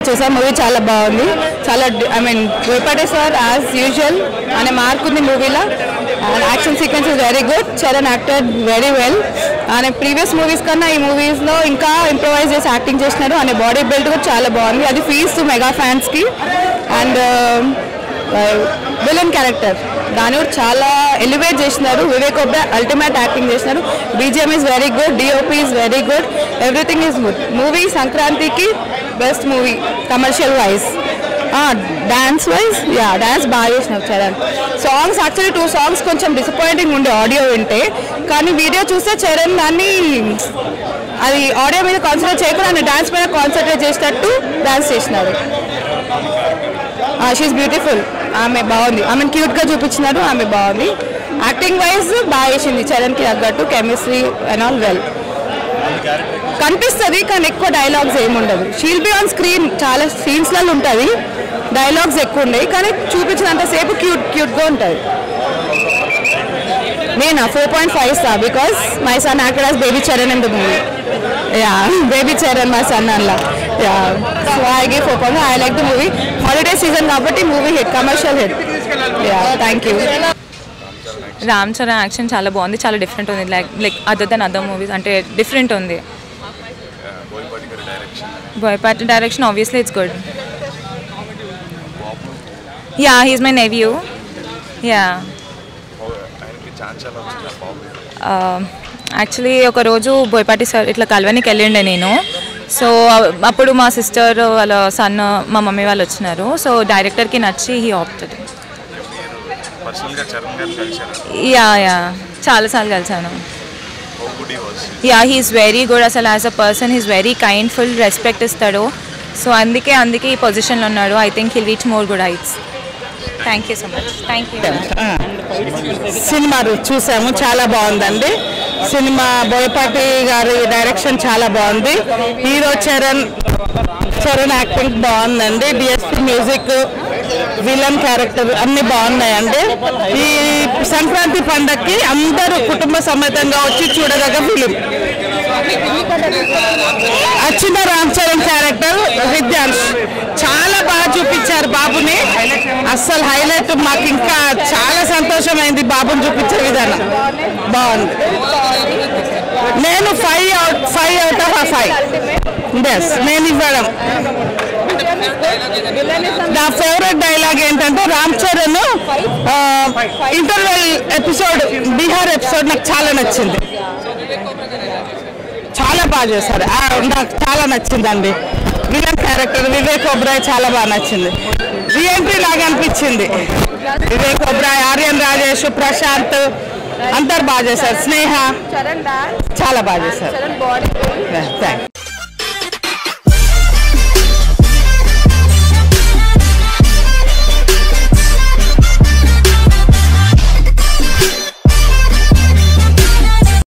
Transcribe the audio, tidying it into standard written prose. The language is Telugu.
చూసా మూవీ చాలా బాగుంది. చాలా I mean Boyapati sir as usual అనే మార్క్ ఉంది మూవీలో. And action sequence is very good. Charan acted very well. ఆయన ప్రీవియస్ మూవీస్ కన్నా ఈ మూవీస్లో ఇంకా ఇంప్రొవైజ్ చేసి యాక్టింగ్ చేసినారు. అనే బాడీ బిల్డ్ కూడా చాలా బాగుంది. అది ఫీల్స్ మెగా ఫ్యాన్స్కి. అండ్ విలన్ క్యారెక్టర్ దాని కూడా చాలా ఎలివేట్ చేసినారు. వివేక్ ఒబెరాయ్ అల్టిమేట్ యాక్టింగ్ చేసినారు. BGM is very good. DOP is very good. Everything is good. Movie సంక్రాంతికి best movie commercial wise. Dance wise dance బాగా చేసినారు చరణ్. సాంగ్స్ యాక్చువల్లీ 2 songs కొంచెం డిసప్పాయింటింగ్ ఉండే ఆడియో వింటే, కానీ వీడియో చూస్తే చరణ్ దాన్ని అది ఆడియో మీద కాన్సన్ట్రేట్ చేయకుండా ఆయన డాన్స్ మీద కాన్సన్ట్రేట్ చేసినట్టు డాన్స్ చేసినారు. She's beautiful. ఆమె బాగుంది. ఆమెను క్యూట్గా చూపించినారు. ఆమె బాగుంది. యాక్టింగ్ వైజ్ బాగా చేసింది. చరణ్కి తగ్గట్టు కెమిస్ట్రీ అండ్ ఆల్ వెల్ కనిపిస్తుంది. కానీ ఎక్కువ డైలాగ్స్ ఏముండదు. షీల్ బి ఆన్ స్క్రీన్ చాలా సీన్స్లలో ఉంటుంది. డైలాగ్స్ ఎక్కువ ఉన్నాయి కానీ చూపించినంతసేపు క్యూట్గా ఉంటుంది. నేను 4.5 star because my son acted as baby Charan in the movie. Baby Charan my son అలా. So I give 4.5. I like the movie. Holiday season కాబట్టి movie hit, commercial hit. Thank you. Ram Charan action చాలా బాగుంది. చాలా డిఫరెంట్ ఉంది. Like other then other movies అంటే డిఫరెంట్ ఉంది. Boyapati direction obviously it's good. He's my nephew. Actually ఒకరోజు బోయపాటి సార్ ఇట్లా కలవనికి వెళ్ళిండే నేను. సో అప్పుడు మా సిస్టర్ వాళ్ళ సన్ మా మమ్మీ వాళ్ళు వచ్చినారు. సో డైరెక్టర్కి నచ్చి హీ ఆప్టెడ్. చాలాసార్లు కలిసాను. He is very good. అసలు as a person he's very kind, full respect ఇస్తాడు. సో అందుకే ఈ పొజిషన్లో ఉన్నాడు. I think he'll reach more good heights. Thank you so much. Thank you. సినిమా చూసాము, చాలా బాగుందండి సినిమా. బోయపాటి గారి డైరెక్షన్ చాలా బాగుంది. హీరో చరణ్ యాక్టింగ్ బాగుందండి. డిఎస్పి మ్యూజిక్, విలన్ క్యారెక్టర్ అన్ని బాగున్నాయండి. ఈ సంక్రాంతి పండగకి అందరూ కుటుంబ సమేతంగా వచ్చి చూడదగ్గ ఫిలిం. అచ్చిన రామ్ చరణ్ క్యారెక్టర్ విద్యాంశ్ చాలా బాగా చూపించారు బాబుని. అస్సలు హైలైట్. మాకు ఇంకా చాలా సంతోషమైంది బాబుని చూపించే విధానం. బాగుంది. నేను 5 out of 5 నేను ఇవ్వడం. నా ఫేవరెట్ డైలాగ్ ఏంటంటే Ram Charan interval episode, Bihar episode నాకు చాలా నచ్చింది. చాలా బాగా చేశారు. నాకు చాలా నచ్చిందండి. విలన్ క్యారెక్టర్ వివేక్ ఒబెరాయ్ చాలా బాగా నచ్చింది. రీఎంట్రీ లాగా అనిపించింది. వివేక్ ఒబెరాయ్, ఆర్యన్ రాజేష్, ప్రశాంత్ అందరు బాగా చేశారు. స్నేహ చాలా బాగా చేశారు.